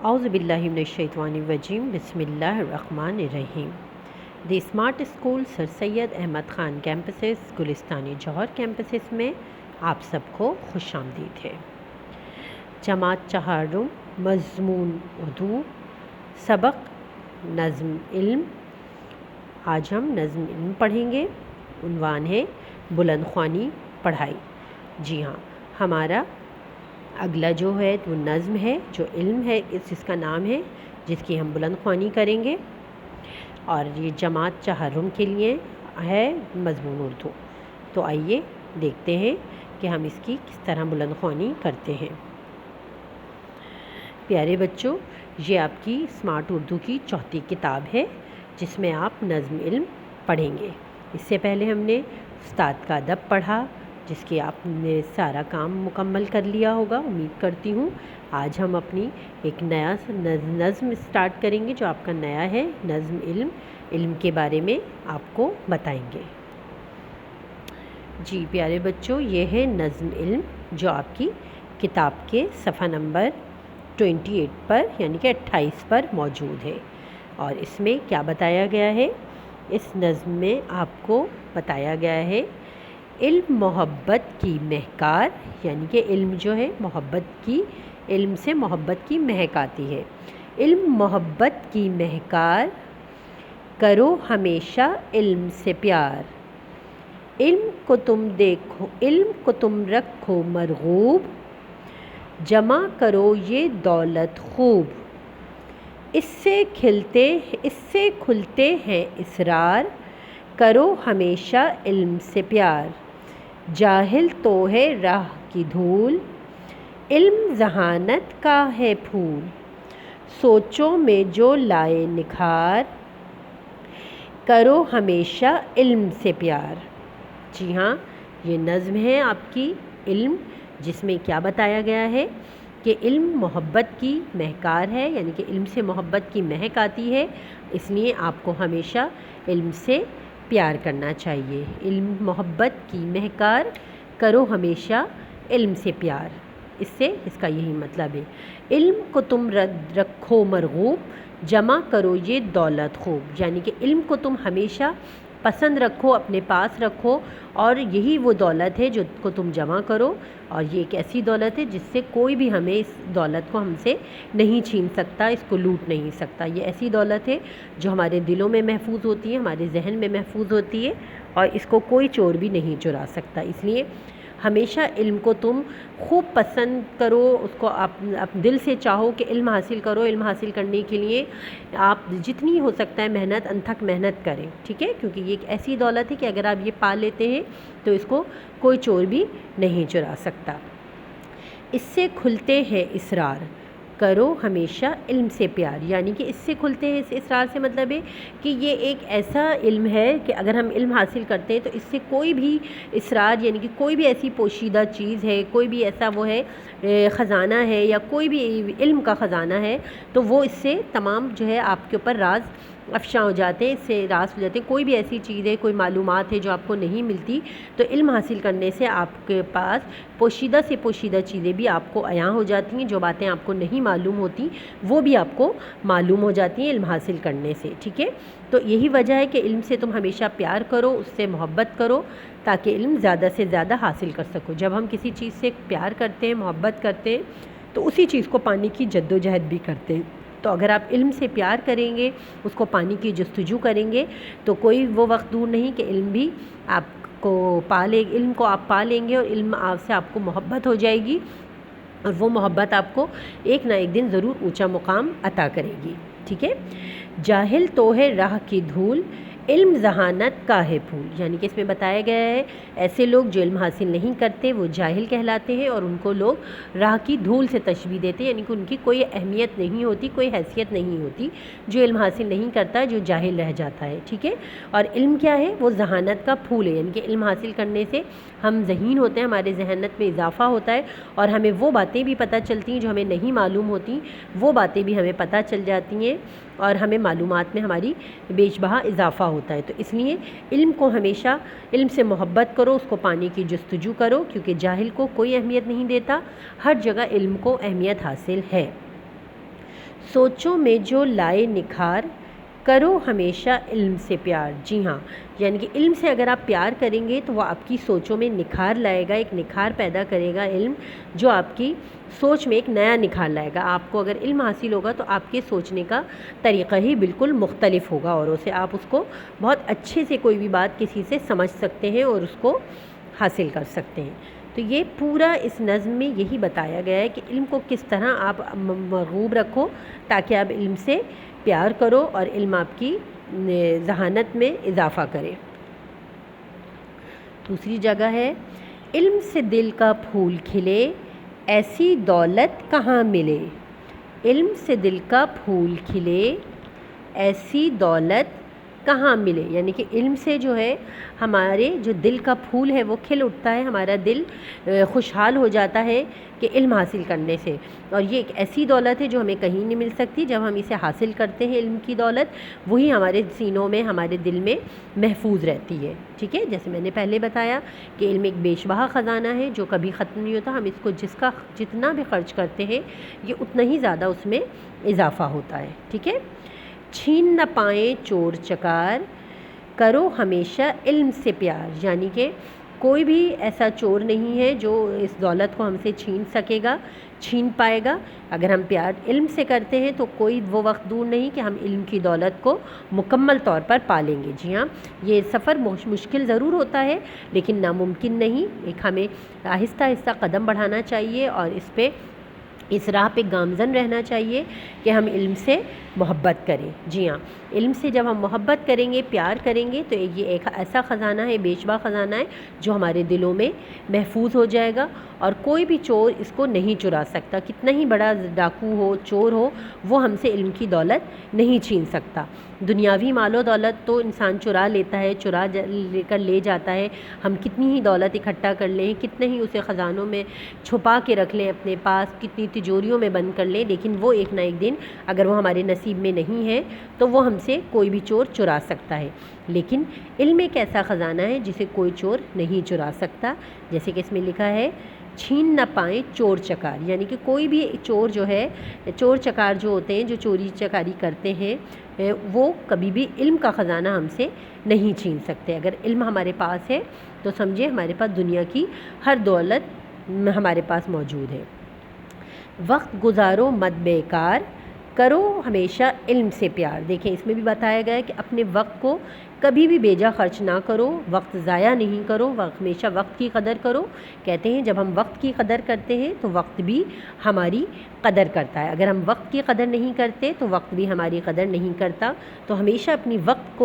اعوذ باللہ من الشیطان الرجیم بسم اللہ الرحمن الرحیم۔ دی اسمارٹ اسکول سر سید احمد خان کیمپسز گلستانی جوہر کیمپسز میں آپ سب کو خوش آمدید ہے۔ جماعت چہارم، مضمون اردو، سبق نظم علم۔ آج ہم نظم علم پڑھیں گے۔ عنوان ہے بلند خوانی پڑھائی۔ جی ہاں، ہمارا اگلا جو ہے وہ نظم ہے، جو علم ہے، جس کا نام ہے، جس کی ہم بلند خوانی کریں گے، اور یہ جماعت چہارم کے لیے ہے مضمون اردو۔ تو آئیے دیکھتے ہیں کہ ہم اس کی کس طرح بلند خوانی کرتے ہیں۔ پیارے بچوں، یہ آپ کی اسمارٹ اردو کی چوتھی کتاب ہے جس میں آپ نظم علم پڑھیں گے۔ اس سے پہلے ہم نے استاد کا ادب پڑھا، جس کی آپ نے سارا کام مکمل کر لیا ہوگا، امید کرتی ہوں۔ آج ہم اپنی ایک نیا نظم اسٹارٹ کریں گے جو آپ کا نیا ہے، نظم علم کے بارے میں آپ کو بتائیں گے۔ جی پیارے بچوں، یہ ہے نظم علم جو آپ کی کتاب کے صفحہ نمبر 28 پر یعنی کہ 28 پر موجود ہے۔ اور اس میں کیا بتایا گیا ہے؟ اس نظم میں آپ کو بتایا گیا ہے علم محبت کی مہکار، یعنی کہ علم جو ہے علم سے محبت کی مہک آتی ہے۔ علم محبت کی مہکار، کرو ہمیشہ علم سے پیار۔ علم کو تم رکھو مرغوب، جمع کرو یہ دولت خوب۔ اس سے کھلتے ہیں اسرار، کرو ہمیشہ علم سے پیار۔ جاہل تو ہے راہ کی دھول، علم ذہانت کا ہے پھول۔ سوچوں میں جو لائے نکھار، کرو ہمیشہ علم سے پیار۔ جی ہاں، یہ نظم ہے آپ کی علم، جس میں کیا بتایا گیا ہے کہ علم محبت کی مہکار ہے، یعنی کہ علم سے محبت کی مہک آتی ہے، اس لیے آپ کو ہمیشہ علم سے پیار کرنا چاہیے۔ علم محبت کی مہکار، کرو ہمیشہ علم سے پیار۔ اس کا یہی مطلب ہے۔ علم کو تم رکھو مرغوب، جمع کرو یہ دولت خوب، یعنی کہ علم کو تم ہمیشہ پسند رکھو، اپنے پاس رکھو، اور یہی وہ دولت ہے جو کو تم جمع کرو، اور یہ ایک ایسی دولت ہے جس سے کوئی بھی ہمیں اس دولت کو ہم سے نہیں چھین سکتا، اس کو لوٹ نہیں سکتا۔ یہ ایسی دولت ہے جو ہمارے دلوں میں محفوظ ہوتی ہے، ہمارے ذہن میں محفوظ ہوتی ہے، اور اس کو کوئی چور بھی نہیں چرا سکتا۔ اس لیے ہمیشہ علم کو تم خوب پسند کرو، اس کو آپ دل سے چاہو کہ علم حاصل کرو۔ علم حاصل کرنے کے لیے آپ جتنی ہو سکتا ہے محنت، انتھک محنت کریں، ٹھیک ہے، کیونکہ یہ ایک ایسی دولت ہے کہ اگر آپ یہ پا لیتے ہیں تو اس کو کوئی چور بھی نہیں چرا سکتا۔ اس سے کھلتے ہیں اسرار، کرو ہمیشہ علم سے پیار، یعنی کہ اس سے کھلتے ہیں، اس اسرار سے مطلب ہے کہ یہ ایک ایسا علم ہے کہ اگر ہم علم حاصل کرتے ہیں تو اس سے کوئی بھی اسرار، یعنی کہ کوئی بھی ایسی پوشیدہ چیز ہے، کوئی بھی ایسا وہ ہے خزانہ ہے، یا کوئی بھی علم کا خزانہ ہے، تو وہ اس سے تمام جو ہے آپ کے اوپر راز افشاں ہو جاتے ہیں، اس سے راز ہو جاتے ہیں۔ کوئی بھی ایسی چیز ہے، کوئی معلومات ہے جو آپ کو نہیں ملتی، تو علم حاصل کرنے سے آپ کے پاس پوشیدہ سے پوشیدہ چیزیں بھی آپ کو عیاں ہو جاتی ہیں، جو باتیں آپ کو نہیں معلوم ہوتی وہ بھی آپ کو معلوم ہو جاتی ہیں علم حاصل کرنے سے، ٹھیک ہے۔ تو یہی وجہ ہے کہ علم سے تم ہمیشہ پیار کرو، اس سے محبت کرو، تاکہ علم زیادہ سے زیادہ حاصل کر سکو۔ جب ہم کسی چیز سے پیار کرتے ہیں، محبت کرتے ہیں، تو اسی چیز کو پانے کی جد و جہد بھی کرتے ہیں۔ تو اگر آپ علم سے پیار کریں گے، اس کو پانے کی جستجو کریں گے، تو کوئی وہ وقت دور نہیں کہ علم بھی آپ کو علم کو آپ پا لیں گے، اور علم سے آپ کو محبت ہو جائے گی، اور وہ محبت آپ کو ایک نہ ایک دن ضرور اونچا مقام عطا کرے گی، ٹھیک ہے۔ جاہل تو ہے راہ کی دھول، علم ذہانت کا ہے پھول، یعنی کہ اس میں بتایا گیا ہے ایسے لوگ جو علم حاصل نہیں کرتے وہ جاہل کہلاتے ہیں، اور ان کو لوگ راہ کی دھول سے تشبیہ دیتے ہیں، یعنی کہ ان کی کوئی اہمیت نہیں ہوتی، کوئی حیثیت نہیں ہوتی۔ جو علم حاصل نہیں کرتا، جو جاہل رہ جاتا ہے، ٹھیک ہے۔ اور علم کیا ہے؟ وہ ذہانت کا پھول ہے، یعنی کہ علم حاصل کرنے سے ہم ذہین ہوتے ہیں، ہمارے ذہانت میں اضافہ ہوتا ہے، اور ہمیں وہ باتیں بھی پتہ چلتی ہیں جو ہمیں نہیں معلوم ہوتی، وہ باتیں بھی ہمیں پتہ چل جاتی ہیں، اور ہمیں معلومات میں ہماری بیش بہا اضافہ ہوتا ہے۔ تو اس لیے علم کو ہمیشہ علم سے محبت کرو، اس کو پانے کی جستجو کرو، کیونکہ جاہل کو کوئی اہمیت نہیں دیتا، ہر جگہ علم کو اہمیت حاصل ہے۔ سوچوں میں جو لائے نکھار کرو ہمیشہ علم سے پیار. جی ہاں، یعنی کہ علم سے اگر آپ پیار کریں گے تو وہ آپ کی سوچوں میں نکھار لائے گا، ایک نکھار پیدا کرے گا علم، جو آپ کی سوچ میں ایک نیا نکھار لائے گا. آپ کو اگر علم حاصل ہوگا تو آپ کے سوچنے کا طریقہ ہی بالکل مختلف ہوگا، اور اسے آپ اس کو بہت اچھے سے کوئی بھی بات کسی سے سمجھ سکتے ہیں اور اس کو حاصل کر سکتے ہیں. تو یہ پورا اس نظم میں یہی بتایا گیا ہے کہ علم کو کس طرح آپ مرغوب رکھو تاکہ آپ علم سے پیار کرو اور علم آپ کی ذہانت میں اضافہ کرے. دوسری جگہ ہے علم سے دل کا پھول کھلے ایسی دولت کہاں ملے. علم سے دل کا پھول کھلے ایسی دولت کہاں ملے، یعنی کہ علم سے جو ہے ہمارے جو دل کا پھول ہے وہ کھل اٹھتا ہے، ہمارا دل خوشحال ہو جاتا ہے کہ علم حاصل کرنے سے. اور یہ ایک ایسی دولت ہے جو ہمیں کہیں نہیں مل سکتی. جب ہم اسے حاصل کرتے ہیں علم کی دولت، وہی ہمارے سینوں میں ہمارے دل میں محفوظ رہتی ہے. ٹھیک ہے، جیسے میں نے پہلے بتایا کہ علم ایک بیش بہا خزانہ ہے جو کبھی ختم نہیں ہوتا. ہم اس کو جتنا بھی خرچ کرتے ہیں یہ اتنا ہی زیادہ اس میں اضافہ ہوتا ہے. ٹھیک ہے. چھین نہ پائیں چور چکار کرو ہمیشہ علم سے پیار، یعنی کہ کوئی بھی ایسا چور نہیں ہے جو اس دولت کو ہم سے چھین سکے گا، چھین پائے گا. اگر ہم پیار علم سے کرتے ہیں تو کوئی وہ وقت دور نہیں کہ ہم علم کی دولت کو مکمل طور پر پا لیں گے. جی ہاں، یہ سفر مشکل ضرور ہوتا ہے لیکن ناممکن نہیں. ایک ہمیں آہستہ آہستہ قدم بڑھانا چاہیے اور اس راہ پہ گامزن رہنا چاہیے کہ ہم علم سے محبت کریں. جی ہاں، علم سے جب ہم محبت کریں گے، پیار کریں گے تو یہ ایک ایسا خزانہ ہے، بیشبا خزانہ ہے جو ہمارے دلوں میں محفوظ ہو جائے گا اور کوئی بھی چور اس کو نہیں چرا سکتا. کتنا ہی بڑا ڈاکو ہو، چور ہو، وہ ہم سے علم کی دولت نہیں چھین سکتا. دنیاوی مال و دولت تو انسان چرا لیتا ہے، چرا لے کر لے جاتا ہے. ہم کتنی ہی دولت اکٹھا کر لیں، کتنے ہی اسے خزانوں میں چھپا کے رکھ لیں اپنے پاس، کتنی تجوریوں میں بند کر لیں، لیکن وہ ایک نہ ایک دن اگر وہ ہمارے نصیب میں نہیں ہے تو وہ ہم سے کوئی بھی چور چرا سکتا ہے. لیکن علم ایک ایسا خزانہ ہے جسے کوئی چور نہیں چرا سکتا. جیسے کہ اس میں لکھا ہے چھین نہ پائیں چور چکار، یعنی کہ کوئی بھی چور جو ہے، چور چکار جو ہوتے ہیں جو چوری چکاری کرتے ہیں، وہ کبھی بھی علم کا خزانہ ہم سے نہیں چھین سکتے. اگر علم ہمارے پاس ہے تو سمجھے ہمارے پاس دنیا کی ہر دولت ہمارے پاس موجود ہے. وقت گزارو مت بیکار کرو ہمیشہ علم سے پیار. دیکھیں اس میں بھی بتایا گیا ہے کہ اپنے وقت کو کبھی بھی بیجا خرچ نہ کرو، وقت ضائع نہیں کرو، ہمیشہ وقت کی قدر کرو. کہتے ہیں جب ہم وقت کی قدر کرتے ہیں تو وقت بھی ہماری قدر کرتا ہے. اگر ہم وقت کی قدر نہیں کرتے تو وقت بھی ہماری قدر نہیں کرتا. تو ہمیشہ اپنی وقت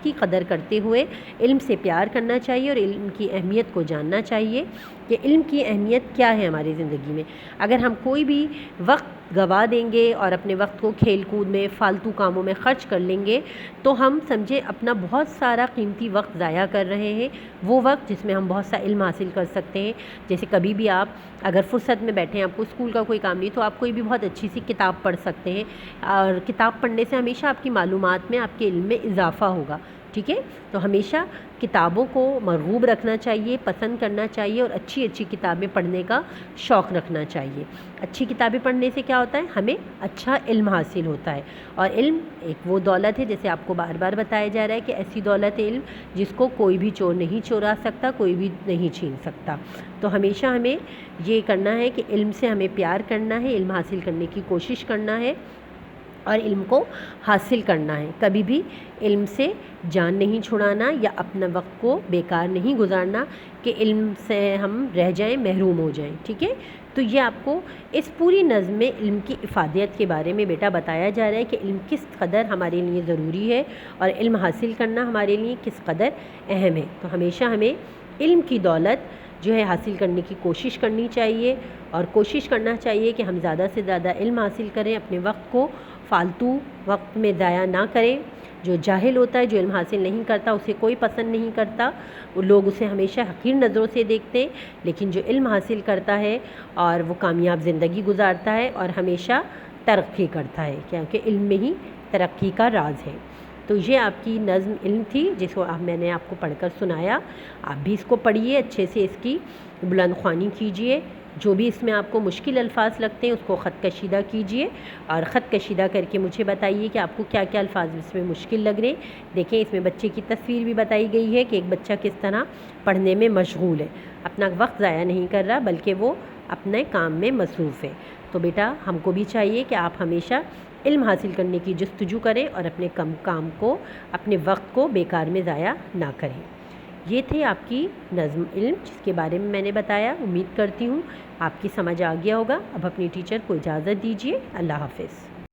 کی قدر کرتے ہوئے علم سے پیار کرنا چاہیے اور علم کی اہمیت کو جاننا چاہیے کہ علم کی اہمیت کیا ہے ہماری زندگی میں. اگر ہم کوئی بھی وقت گوا دیں گے اور اپنے وقت کو کھیل کود میں، فالتو کاموں میں خرچ کر لیں گے تو ہم سمجھے اپنا بہت سارا قیمتی وقت ضائع کر رہے ہیں. وہ وقت جس میں ہم بہت سا علم حاصل کر سکتے ہیں. جیسے کبھی بھی آپ اگر فرصت میں بیٹھے ہیں، آپ کو اسکول کا کوئی کام نہیں تو آپ کوئی بھی بہت اچھی سی کتاب پڑھ سکتے ہیں، اور کتاب پڑھنے سے ہمیشہ آپ کی معلومات میں، آپ کے علم میں اضافہ ہوگا. ٹھیک ہے، تو ہمیشہ کتابوں کو مرغوب رکھنا چاہیے، پسند کرنا چاہیے اور اچھی کتابیں پڑھنے کا شوق رکھنا چاہیے. اچھی کتابیں پڑھنے سے کیا ہوتا ہے؟ ہمیں اچھا علم حاصل ہوتا ہے. اور علم ایک وہ دولت ہے، جیسے آپ کو بار بار بتایا جا رہا ہے کہ ایسی دولت ہے علم جس کو کوئی بھی چور نہیں چورا سکتا، کوئی بھی نہیں چھین سکتا. تو ہمیشہ ہمیں یہ کرنا ہے کہ علم سے ہمیں پیار کرنا ہے، علم حاصل کرنے کی کوشش کرنا ہے اور علم کو حاصل کرنا ہے. کبھی بھی علم سے جان نہیں چھڑانا یا اپنا وقت کو بیکار نہیں گزارنا کہ علم سے ہم رہ جائیں، محروم ہو جائیں. ٹھیک ہے، تو یہ آپ کو اس پوری نظم میں علم کی افادیت کے بارے میں بیٹا بتایا جا رہا ہے کہ علم کس قدر ہمارے لیے ضروری ہے اور علم حاصل کرنا ہمارے لیے کس قدر اہم ہے. تو ہمیشہ ہمیں علم کی دولت جو ہے حاصل کرنے کی کوشش کرنی چاہیے اور کوشش کرنا چاہیے کہ ہم زیادہ سے زیادہ علم حاصل کریں، اپنے وقت کو فالتو وقت میں ضائع نہ کریں. جو جاہل ہوتا ہے، جو علم حاصل نہیں کرتا، اسے کوئی پسند نہیں کرتا، وہ لوگ اسے ہمیشہ حقیر نظروں سے دیکھتے ہیں. لیکن جو علم حاصل کرتا ہے اور وہ کامیاب زندگی گزارتا ہے اور ہمیشہ ترقی کرتا ہے، کیونکہ علم میں ہی ترقی کا راز ہے. تو یہ آپ کی نظم علم تھی جس کو میں نے آپ کو پڑھ کر سنایا. آپ بھی اس کو پڑھیے، اچھے سے اس کی بلند خوانی کیجیے. جو بھی اس میں آپ کو مشکل الفاظ لگتے ہیں اس کو خط کشیدہ کیجئے اور خط کشیدہ کر کے مجھے بتائیے کہ آپ کو کیا کیا الفاظ اس میں مشکل لگ رہے ہیں۔ دیکھیں اس میں بچے کی تصویر بھی بتائی گئی ہے کہ ایک بچہ کس طرح پڑھنے میں مشغول ہے، اپنا وقت ضائع نہیں کر رہا بلکہ وہ اپنے کام میں مصروف ہے۔ تو بیٹا ہم کو بھی چاہیے کہ آپ ہمیشہ علم حاصل کرنے کی جستجو کریں اور اپنے کام کو، اپنے وقت کو بیکار میں ضائع نہ کریں۔ یہ تھے آپ کی نظم علم جس کے بارے میں میں نے بتایا۔ امید کرتی ہوں آپ کی سمجھ آ گیا ہوگا۔ اب اپنی ٹیچر کو اجازت دیجیے۔ اللہ حافظ۔